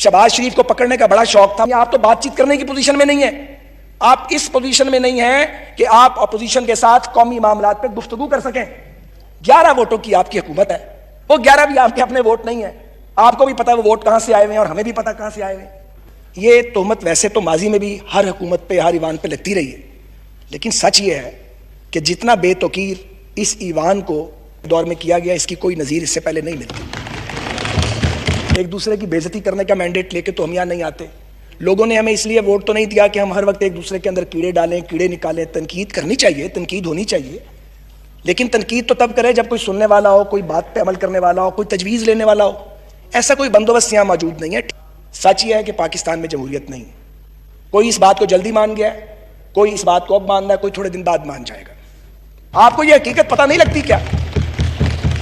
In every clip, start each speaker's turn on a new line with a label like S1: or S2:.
S1: شہباز شریف کو پکڑنے کا بڑا شوق تھا. آپ تو بات چیت کرنے کی پوزیشن میں نہیں ہیں. آپ اس پوزیشن میں نہیں ہیں کہ آپ اپوزیشن کے ساتھ قومی معاملات پہ گفتگو کر سکیں. 11 ووٹوں کی آپ کی حکومت ہے, وہ 11 بھی آپ کے اپنے ووٹ نہیں ہیں. آپ کو بھی پتا ہے وہ ووٹ کہاں سے آئے ہوئے ہیں اور ہمیں بھی پتا کہاں سے آئے ہوئے ہیں. یہ تہمت ویسے تو ماضی میں بھی ہر حکومت پہ ہر ایوان پہ لگتی رہی ہے, لیکن سچ یہ ہے کہ جتنا بے توقیر اس ایوان کو دور میں کیا گیا اس کی کوئی نظیر اس سے پہلے نہیں ملتی. ایک دوسرے کی بے عزتی کرنے کا مینڈیٹ لے کے تو ہم یہاں نہیں آتے. لوگوں نے ہمیں اس لیے ووٹ تو نہیں دیا کہ ہم ہر وقت ایک دوسرے کے اندر کیڑے ڈالیں, کیڑے نکالیں. تنقید کرنی چاہیے, تنقید ہونی چاہیے, لیکن تنقید تو تب کرے جب کوئی سننے والا ہو, کوئی بات پہ عمل کرنے والا ہو, کوئی تجویز لینے والا ہو. ایسا کوئی بندوبست یہاں موجود نہیں ہے. سچ یہ ہے کہ پاکستان میں جمہوریت نہیں. کوئی اس بات کو جلدی مان گیا ہے, کوئی اس بات کو اب مان رہا ہے, کوئی تھوڑے دن بعد مان جائے گا. آپ کو یہ حقیقت پتہ نہیں لگتی کیا؟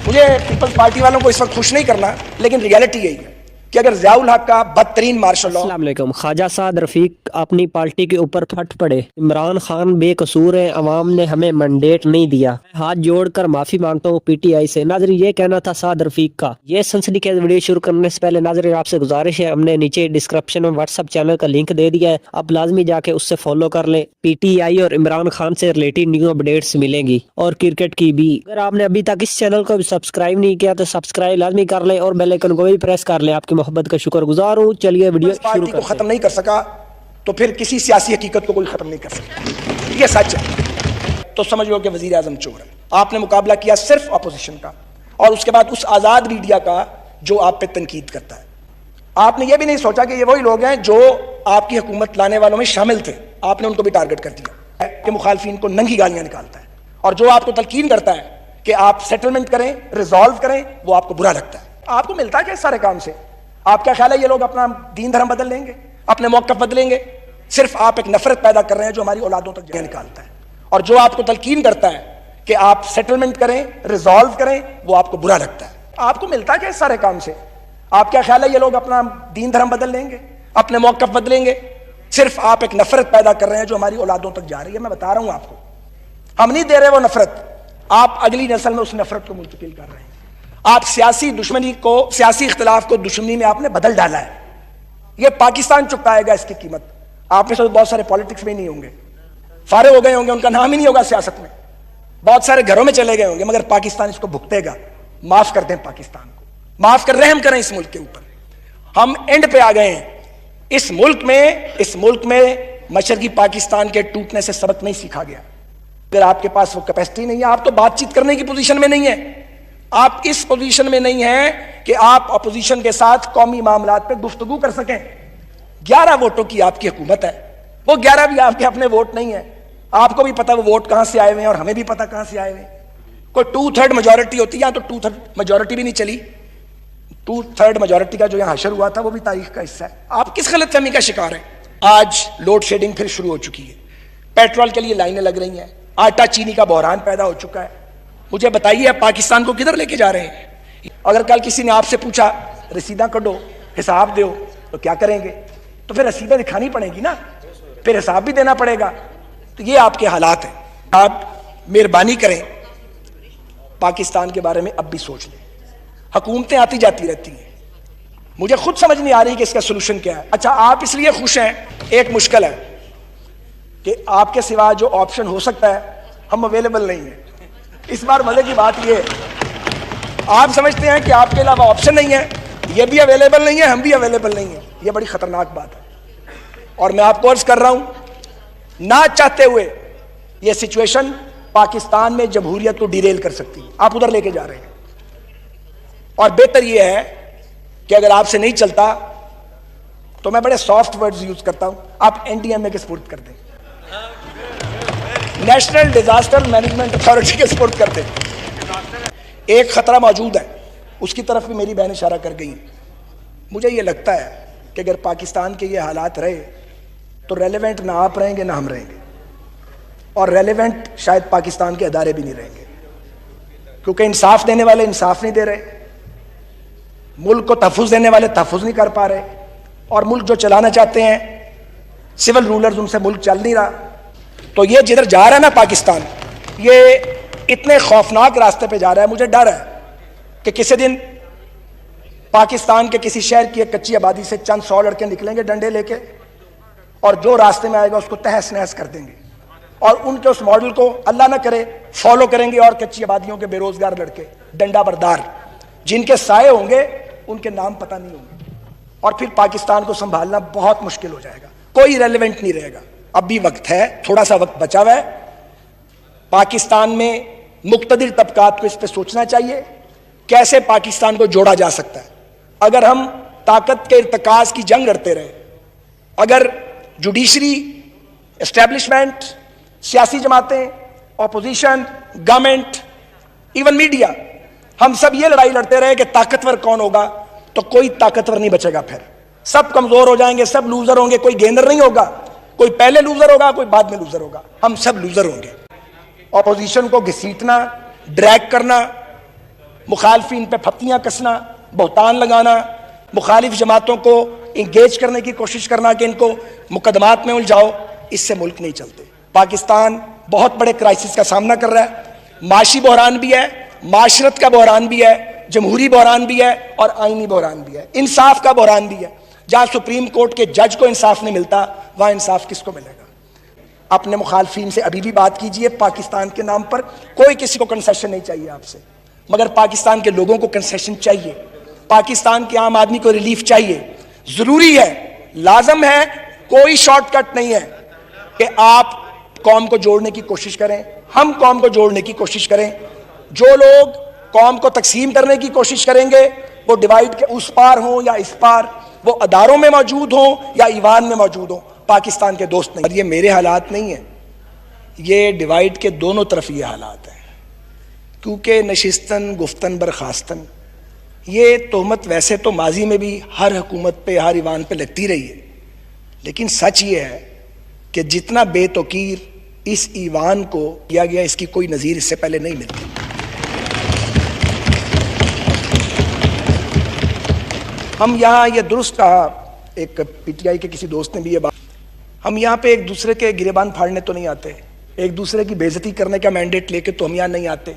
S1: مجھے پیپلز پارٹی والوں کو اس وقت خوش نہیں کرنا, لیکن ریالٹی یہی ہے کہ اگر ضیاء الحق کا بدترین مارشل لاء.
S2: السلام علیکم. خواجہ سعد رفیق اپنی پارٹی کے اوپر پھٹ پڑے. عمران خان بے قصور ہیں, عوام نے ہمیں منڈیٹ نہیں دیا. ہاتھ جوڑ کر معافی مانگتا ہوں پی ٹی آئی سے. ناظرین یہ کہنا تھا سعد رفیق کا. یہ سنسنی خیز ویڈیو شروع کرنے سے پہلے ناظرین آپ سے گزارش ہے, ہم نے نیچے ڈسکرپشن میں واٹس ایپ چینل کا لنک دے دیا ہے, آپ لازمی جا کے اس سے فالو کر لیں. پی ٹی آئی اور عمران خان سے ریلیٹڈ نیو اپڈیٹس ملیں گی, اور کرکٹ کی بھی. اگر آپ نے ابھی تک اس چینل کو سبسکرائب نہیں کیا تو سبسکرائب لازمی کر لیں اور بیل آئیکن کو بھی پریس کر لیں. آپ کی محبت کا شکر گزار ہوں. چلیے ویڈیو شروع
S1: پارٹی کو ختم نہیں کر سکا تو پھر کسی سیاسی حقیقت کو کوئی ختم نہیں کر سکتا. یہ سچ ہے. تو سمجھ لو کہ وزیر اعظم چور ہے. آپ نے مقابلہ کیا صرف اپوزیشن کا, اور اس کے بعد اس آزاد میڈیا کا جو آپ پہ تنقید کرتا ہے. آپ نے یہ بھی نہیں سوچا کہ یہ وہی لوگ ہیں جو آپ کی حکومت لانے والوں میں شامل تھے. آپ نے ان کو بھی ٹارگٹ کر دیا کہ مخالفین کو ننگی گالیاں نکالتا ہے, اور جو آپ کو تلقین کرتا ہے کہ آپ سیٹلمنٹ کریں, ریزالو کریں, وہ آپ کو برا لگتا ہے. آپ کو ملتا ہے کہ اس سارے کام سے؟ آپ کیا خیال ہے یہ لوگ اپنا دین دھرم بدل لیں گے, اپنے موقف بدلیں گے؟ صرف آپ ایک نفرت پیدا کر رہے ہیں جو ہماری اولادوں تک جگہ نکالتا ہے. اور جو آپ کو تلقین کرتا ہے کہ آپ سیٹلمنٹ کریں, ریزالو کریں, وہ آپ کو برا لگتا ہے. آپ کو ملتا ہے کہ اس سارے کام سے؟ آپ کیا خیال ہے یہ لوگ اپنا دین دھرم بدل لیں گے, اپنے موقف بدلیں گے؟ صرف آپ ایک نفرت پیدا کر رہے ہیں جو ہماری اولادوں تک جا رہی ہے. میں بتا رہا ہوں آپ کو, ہم نہیں دے رہے وہ نفرت, آپ اگلی نسل میں اس نفرت کو منتقل کر رہے ہیں. آپ سیاسی دشمنی کو, سیاسی اختلاف کو دشمنی میں آپ نے بدل ڈالا ہے. یہ پاکستان چکائے گا اس کی قیمت. آپ میں سے بہت سارے پالیٹکس میں نہیں ہوں گے, فارغ ہو گئے ہوں گے, ان کا نام ہی نہیں ہوگا سیاست میں. بہت سارے گھروں میں چلے گئے ہوں گے, مگر پاکستان اس کو بھگتے گا. معاف کر دیں پاکستان کو, معاف کر, رحم کریں اس ملک کے اوپر. ہم اینڈ پہ آ گئے ہیں. اس ملک میں مشرقی پاکستان کے ٹوٹنے سے سبق نہیں سیکھا گیا. اگر آپ کے پاس وہ کیپیسٹی نہیں ہے, آپ تو بات چیت کرنے کی پوزیشن میں نہیں ہے. آپ اس پوزیشن میں نہیں ہیں کہ آپ اپوزیشن کے ساتھ قومی معاملات پہ گفتگو کر سکیں. 11 ووٹوں کی آپ کی حکومت ہے, وہ 11 بھی آپ کے اپنے ووٹ نہیں ہیں. آپ کو بھی پتا وہ ووٹ کہاں سے آئے ہوئے ہیں اور ہمیں بھی پتا کہاں سے آئے ہوئے ہیں. کوئی 2/3 میجورٹی ہوتی ہے, تو 2/3 میجورٹی بھی نہیں چلی. 2/3 میجورٹی کا جو یہاں حشر ہوا تھا وہ بھی تاریخ کا حصہ ہے. آپ کس غلط فہمی کا شکار ہیں؟ آج لوڈ شیڈنگ پھر شروع ہو چکی ہے, پیٹرول کے لیے لائنیں لگ رہی ہیں, آٹا چینی کا بحران پیدا ہو چکا ہے. مجھے بتائیے آپ پاکستان کو کدھر لے کے جا رہے ہیں؟ اگر کل کسی نے آپ سے پوچھا رسیداں کڈو, حساب دیو, تو کیا کریں گے؟ تو پھر رسیدیں دکھانی پڑیں گی نا, پھر حساب بھی دینا پڑے گا. تو یہ آپ کے حالات ہیں. آپ مہربانی کریں, پاکستان کے بارے میں اب بھی سوچ لیں. حکومتیں آتی جاتی رہتی ہیں, مجھے خود سمجھ نہیں آ رہی کہ اس کا سولوشن کیا ہے. اچھا, آپ اس لیے خوش ہیں, ایک مشکل ہے کہ آپ کے سوا جو آپشن ہو سکتا ہے ہم اویلیبل نہیں ہیں. اس بار مزے کی بات یہ ہے, آپ سمجھتے ہیں کہ آپ کے علاوہ آپشن نہیں ہے, یہ بھی اویلیبل نہیں ہے, ہم بھی اویلیبل نہیں ہیں. یہ بڑی خطرناک بات ہے, اور میں آپ کو عرض کر رہا ہوں, نہ چاہتے ہوئے یہ سچویشن پاکستان میں جمہوریت کو ڈیریل کر سکتی ہے. آپ ادھر لے کے جا رہے ہیں, اور بہتر یہ ہے کہ اگر آپ سے نہیں چلتا تو میں بڑے سافٹ ورڈز یوز کرتا ہوں, آپ این ڈی ایم اے کے سپورٹ کر دیں, نیشنل ڈیزاسٹر مینجمنٹ اتھارٹی کے سپورٹ کر دیں. ایک خطرہ موجود ہے, اس کی طرف بھی میری بہن اشارہ کر گئی. مجھے یہ لگتا ہے کہ اگر پاکستان کے یہ حالات رہے تو ریلیونٹ نہ آپ رہیں گے نہ ہم رہیں گے, اور ریلیونٹ شاید پاکستان کے ادارے بھی نہیں رہیں گے, کیونکہ انصاف دینے والے انصاف نہیں دے رہے, ملک کو تحفظ دینے والے تحفظ نہیں کر پا رہے, اور ملک جو چلانا چاہتے ہیں سول رولرز, ان سے ملک چل نہیں رہا. تو یہ جدھر جا رہا ہے نا پاکستان, یہ اتنے خوفناک راستے پہ جا رہا ہے. مجھے ڈر ہے کہ کسی دن پاکستان کے کسی شہر کی ایک کچی آبادی سے چند 100 لڑکے نکلیں گے ڈنڈے لے کے اور جو راستے میں آئے گا اس کو تہس نہس کر دیں گے اور ان کے اس ماڈل کو اللہ نہ کرے فالو کریں گے اور کچی آبادیوں کے بے روزگار لڑکے ڈنڈا بردار جن کے سائے ہوں گے ان کے نام پتہ نہیں ہوں گے اور پھر پاکستان کو سنبھالنا بہت مشکل ہو جائے گا, کوئی ریلیونٹ نہیں رہے گا. اب بھی وقت ہے, تھوڑا سا وقت بچا ہوا ہے. پاکستان میں مقتدر طبقات کو اس پہ سوچنا چاہیے کیسے پاکستان کو جوڑا جا سکتا ہے. اگر ہم طاقت کے ارتکاز کی جنگ لڑتے رہے, اگر جوڈیشری, اسٹیبلشمنٹ, سیاسی جماعتیں, اپوزیشن, گورنمنٹ, ایون میڈیا, ہم سب یہ لڑائی لڑتے رہے کہ طاقتور کون ہوگا, تو کوئی طاقتور نہیں بچے گا. پھر سب کمزور ہو جائیں گے, سب لوزر ہوں گے. کوئی گینر نہیں ہوگا, کوئی پہلے لوزر ہوگا, کوئی بعد میں لوزر ہوگا. ہم سب لوزر ہوں گے. اپوزیشن کو گھسیٹنا, ڈریگ کرنا, مخالفین پہ پھپتیاں کسنا, بہتان لگانا, مخالف جماعتوں کو انگیج کرنے کی کوشش کرنا کہ ان کو مقدمات میں الجھاؤ, اس سے ملک نہیں چلتے. پاکستان بہت بڑے کرائسس کا سامنا کر رہا ہے. معاشی بحران بھی ہے, معاشرت کا بحران بھی ہے, جمہوری بحران بھی ہے اور آئینی بحران بھی ہے, انصاف کا بحران بھی ہے. جہاں سپریم کورٹ کے جج کو انصاف نہیں ملتا وہاں انصاف کس کو ملے گا؟ اپنے مخالفین سے ابھی بھی بات کیجئے. پاکستان کے نام پر کوئی کسی کو کنسیشن نہیں چاہیے آپ سے, مگر پاکستان کے لوگوں کو کنسیشن چاہیے. پاکستان کے عام آدمی کو ریلیف چاہیے. ضروری ہے, لازم ہے, کوئی شارٹ کٹ نہیں ہے کہ آپ قوم کو جوڑنے کی کوشش کریں, ہم قوم کو جوڑنے کی کوشش کریں. جو لوگ قوم کو تقسیم کرنے کی کوشش کریں گے وہ ڈیوائیڈ کے اس پار ہوں یا اس پار, وہ اداروں میں موجود ہوں یا ایوان میں موجود ہوں, پاکستان کے دوست نہیں. اور یہ میرے حالات نہیں ہیں, یہ ڈیوائیڈ کے دونوں طرف یہ حالات ہیں. کیونکہ نشستن گفتن برخاستن, یہ تہمت ویسے تو ماضی میں بھی ہر حکومت پہ, ہر ایوان پہ لگتی رہی ہے, لیکن سچ یہ ہے کہ جتنا بے توقیر اس ایوان کو کیا گیا اس کی کوئی نظیر اس سے پہلے نہیں ملتی. ہم یہاں یہ درست کہا, ایک پی ٹی آئی کے کسی دوست نے بھی یہ بات, ہم یہاں پہ ایک دوسرے کے گریبان پھاڑنے تو نہیں آتے, ایک دوسرے کی بے عزتی کرنے کا مینڈیٹ لے کے تو ہم یہاں نہیں آتے.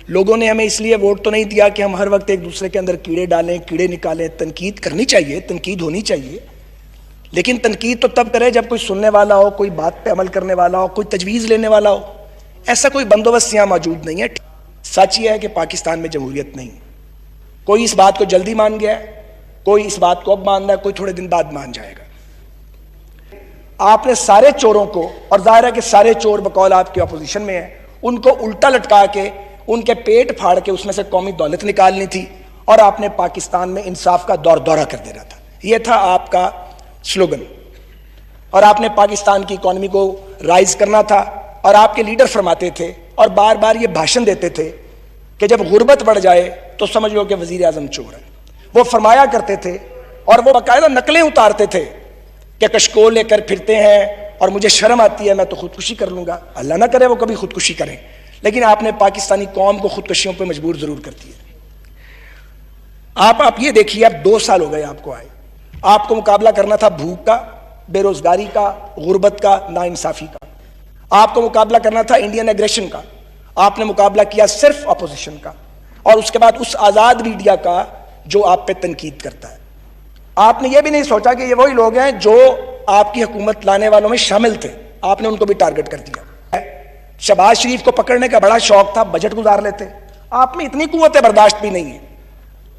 S1: لوگوں نے ہمیں اس لیے ووٹ تو نہیں دیا کہ ہم ہر وقت ایک دوسرے کے اندر کیڑے ڈالیں, کیڑے نکالیں. تنقید کرنی چاہیے, تنقید ہونی چاہیے, لیکن تنقید تو تب کرے جب کوئی سننے والا ہو, کوئی بات پہ عمل کرنے والا ہو, کوئی تجویز لینے والا ہو. ایسا کوئی بندوبست یہاں موجود نہیں ہے. سچ یہ ہے کہ پاکستان میں جمہوریت نہیں. کوئی اس بات کو جلدی مان گیا ہے, کوئی اس بات کو اب مان رہا ہے, کوئی تھوڑے دن بعد مان جائے گا. آپ نے سارے چوروں کو, اور ظاہر ہے کہ سارے چور بقول آپ کے اپوزیشن میں ہیں, ان کو الٹا لٹکا کے, ان کے پیٹ پھاڑ کے اس میں سے قومی دولت نکالنی تھی, اور آپ نے پاکستان میں انصاف کا دورہ کر دینا تھا. یہ تھا آپ کا سلوگن, اور آپ نے پاکستان کی اکانومی کو رائز کرنا تھا. اور آپ کے لیڈر فرماتے تھے اور بار بار یہ بھاشن دیتے تھے کہ جب غربت بڑھ جائے تو سمجھ لو کہ وزیر اعظم چور ہے. وہ فرمایا کرتے تھے اور وہ باقاعدہ نقلیں اتارتے تھے کہ کشکول لے کر پھرتے ہیں اور مجھے شرم آتی ہے, میں تو خودکشی کر لوں گا. اللہ نہ کرے وہ کبھی خودکشی کریں, لیکن آپ نے پاکستانی قوم کو خودکشیوں پہ مجبور ضرور کر دیا. آپ یہ دیکھیے, اب 2 سال ہو گئے آپ کو آئے. آپ کو مقابلہ کرنا تھا بھوک کا, بے روزگاری کا, غربت کا, ناانصافی کا. آپ کو مقابلہ کرنا تھا انڈین ایگریشن کا. آپ نے مقابلہ کیا صرف اپوزیشن کا, اور اس کے بعد اس آزاد میڈیا کا جو آپ پہ تنقید کرتا ہے. آپ نے یہ بھی نہیں سوچا کہ یہ وہی لوگ ہیں جو آپ کی حکومت لانے والوں میں شامل تھے, آپ نے ان کو بھی ٹارگٹ کر دیا. شہباز شریف کو پکڑنے کا بڑا شوق تھا, بجٹ گزار لیتے. آپ میں اتنی قوت برداشت بھی نہیں ہے.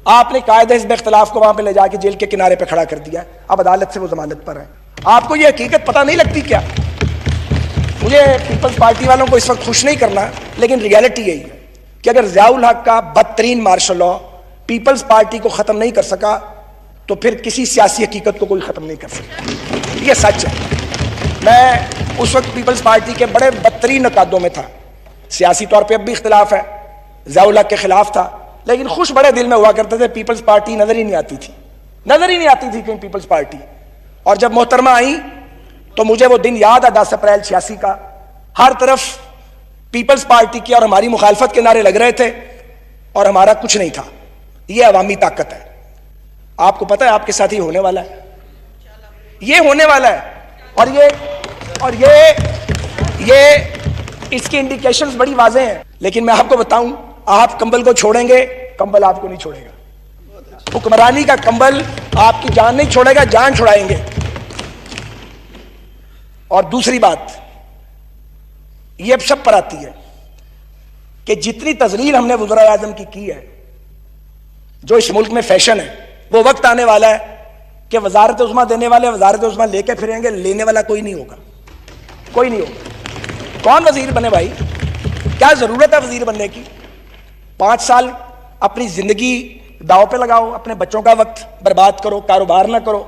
S1: آپ نے قائد حزب اختلاف کو وہاں پہ لے جا کے جیل کے کنارے پہ کھڑا کر دیا, اب عدالت سے وہ ضمانت پر ہے. آپ کو یہ حقیقت پتہ نہیں لگتی کیا؟ مجھے پیپلز پارٹی والوں کو اس وقت خوش نہیں کرنا, لیکن ریالٹی یہی ہے کہ اگر ضیاء الحق کا بدترین مارشل لاء پیپلز پارٹی کو ختم نہیں کر سکا تو پھر کسی سیاسی حقیقت کو کوئی ختم نہیں کر سکتا. یہ سچ ہے. میں اس وقت پیپلز پارٹی کے بڑے بدترین نقادوں میں تھا. سیاسی طور پہ اب بھی اختلاف ہے, ضیاء الحق کے خلاف تھا, لیکن خوش بڑے دل میں ہوا کرتے تھے. پیپلز پارٹی نظر ہی نہیں آتی تھی, نظر ہی نہیں آتی تھی کہیں پیپلز پارٹی. اور جب محترمہ آئی تو مجھے وہ دن یاد ہے 10 اپریل 86 کا. ہر طرف پیپلز پارٹی کی اور ہماری مخالفت کے نعرے لگ رہے تھے اور ہمارا کچھ نہیں تھا. یہ عوامی طاقت ہے. آپ کو پتہ ہے آپ کے ساتھ یہ ہونے والا ہے, یہ ہونے والا ہے. اور یہ اس کی انڈیکیشنز بڑی واضح ہیں. لیکن میں آپ کو بتاؤں, آپ کمبل کو چھوڑیں گے, کمبل آپ کو نہیں چھوڑے گا. حکمرانی کا کمبل آپ کی جان نہیں چھوڑے گا, جان چھڑائیں گے. اور دوسری بات یہ اب سب پر آتی ہے کہ جتنی تذلیل ہم نے وزراء اعظم کی ہے, جو اس ملک میں فیشن ہے, وہ وقت آنے والا ہے کہ وزارت عظمیٰ دینے والے وزارت عظمیٰ لے کے پھریں گے, لینے والا کوئی نہیں ہوگا, کوئی نہیں ہوگا. کون وزیر بنے بھائی؟ کیا ضرورت ہے وزیر بننے کی؟ 5 سال اپنی زندگی داؤ پہ لگاؤ, اپنے بچوں کا وقت برباد کرو, کاروبار نہ کرو,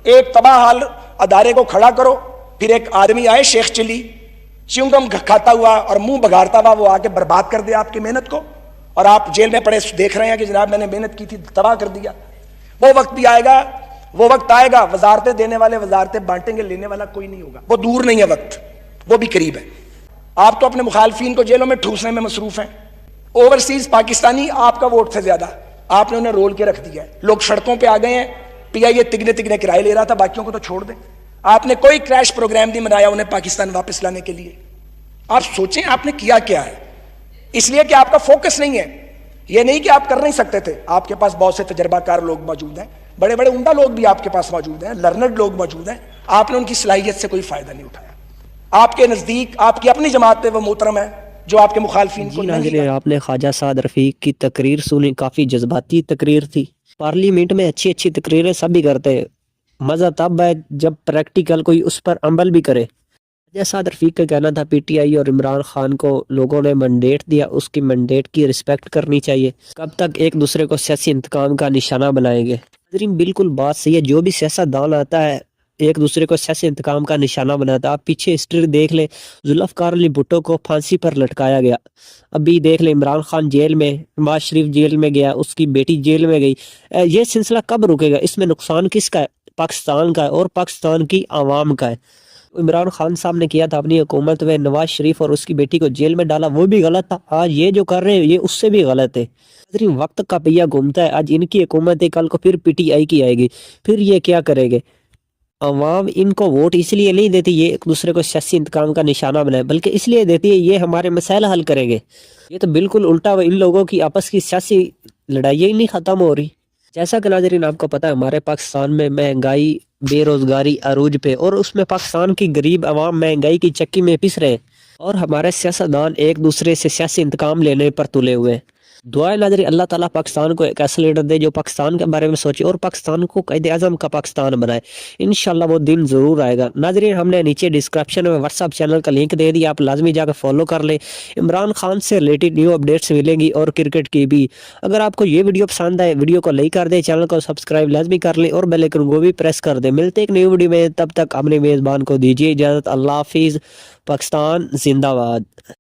S1: ایک تباہ حال ادارے کو کھڑا کرو, پھر ایک آدمی آئے شیخ چلی چیونگم کھاتا ہوا اور منہ بگاڑتا ہوا, وہ آ کے برباد کر دے آپ کی محنت کو, اور آپ جیل میں پڑے دیکھ رہے ہیں کہ جناب میں نے محنت کی تھی, تباہ کر دیا. وہ وقت بھی آئے گا, وہ وقت آئے گا, وزارتیں دینے والے وزارتیں بانٹیں گے, لینے والا کوئی نہیں ہوگا. وہ دور نہیں ہے وقت, وہ بھی قریب ہے. آپ تو اپنے مخالفین کو جیلوں میں ٹھوسنے میں مصروف ہیں. اوورسیز پاکستانی آپ کا ووٹ سے زیادہ آپ نے انہیں رول کے رکھ دیا ہے. لوگ سڑکوں پہ آ گئے ہیں, پی آئی اے تگنے کرائے لے رہا تھا, باقیوں کو تو چھوڑ دیں. آپ نے کوئی کریش پروگرام نہیں بنایا انہیں پاکستان واپس لانے کے لیے. آپ سوچیں آپ نے کیا کیا ہے. اس لیے کہ آپ کا فوکس نہیں ہے. یہ نہیں کہ آپ کر نہیں سکتے تھے, آپ کے پاس بہت سے تجربہ کار لوگ موجود ہیں, بڑے بڑے عمدہ لوگ بھی آپ کے پاس موجود ہیں, لرنڈ لوگ موجود ہیں. آپ نے ان کی صلاحیت سے کوئی فائدہ نہیں اٹھایا. آپ کے نزدیک آپ کی اپنی جماعت پہ وہ محترم ہے جو آپ کے مخالفین کو نہیں.
S2: آپ نے خواجہ سعد رفیق کی تقریر سنی, کافی جذباتی تقریر تھی. پارلیمنٹ میں اچھی اچھی تقریریں سب بھی کرتے, مزہ تب ہے جب پریکٹیکل کوئی اس پر عمل بھی کرے. خواجہ سعد رفیق کا کہنا تھا پی ٹی آئی اور عمران خان کو لوگوں نے مینڈیٹ دیا, اس کی مینڈیٹ کی رسپیکٹ کرنی چاہیے. کب تک ایک دوسرے کو سیاسی انتقام کا نشانہ بنائیں گے؟ ناظرین بالکل بات صحیح ہے, جو بھی سیاست دان آتا ہے ایک دوسرے کو سیاسی انتقام کا نشانہ بناتا ہے. آپ پیچھے ہسٹری دیکھ لیں, ذوالفقار علی بھٹو کو پھانسی پر لٹکایا گیا. ابھی دیکھ لیں عمران خان جیل میں, نواز شریف جیل میں گیا, اس کی بیٹی جیل میں گئی. یہ سلسلہ کب رکے گا؟ اس میں نقصان کس کا ہے؟ پاکستان کا ہے اور پاکستان کی عوام کا ہے. عمران خان صاحب نے کیا تھا اپنی حکومت میں, نواز شریف اور اس کی بیٹی کو جیل میں ڈالا, وہ بھی غلط تھا. آج یہ جو کر رہے ہیں یہ اس سے بھی غلط ہے. وقت کا پہیہ گھومتا ہے, آج ان کی حکومت ہے, کل کو پھر پی ٹی آئی کی آئے گی, پھر یہ کیا کرے گے؟ عوام ان کو ووٹ اس لیے نہیں دیتی یہ ایک دوسرے کو سیاسی انتقام کا نشانہ بنائے, بلکہ اس لیے دیتی ہے یہ ہمارے مسائل حل کریں گے. یہ تو بالکل الٹا ہوا, ان لوگوں کی آپس کی سیاسی لڑائی ہی نہیں ختم ہو رہی. جیسا کہ ناظرین آپ کو پتہ ہے ہمارے پاکستان میں مہنگائی, بے روزگاری عروج پہ, اور اس میں پاکستان کی غریب عوام مہنگائی کی چکی میں پس رہے, اور ہمارے سیاستدان ایک دوسرے سے سیاسی انتقام لینے پر تلے ہوئے ہیں. دعائیں ناظرین اللہ تعالیٰ پاکستان کو ایک ایسا لیڈر دے جو پاکستان کے بارے میں سوچے اور پاکستان کو قائد اعظم کا پاکستان بنائے. انشاءاللہ وہ دن ضرور آئے گا. ناظرین ہم نے نیچے ڈسکرپشن میں واٹس ایپ چینل کا لنک دے دیا, آپ لازمی جا کے فالو کر لیں. عمران خان سے ریلیٹڈ نیو اپڈیٹس ملیں گی اور کرکٹ کی بھی. اگر آپ کو یہ ویڈیو پسند آئے ویڈیو کو لائک کر دیں, چینل کو سبسکرائب لازمی کر لیں اور بیل آئیکن کو بھی پریس کر دیں. ملتے ایک نیو ویڈیو میں, تب تک اپنے میزبان کو دیجیے اجازت. اللہ حافظ. پاکستان زندہ باد.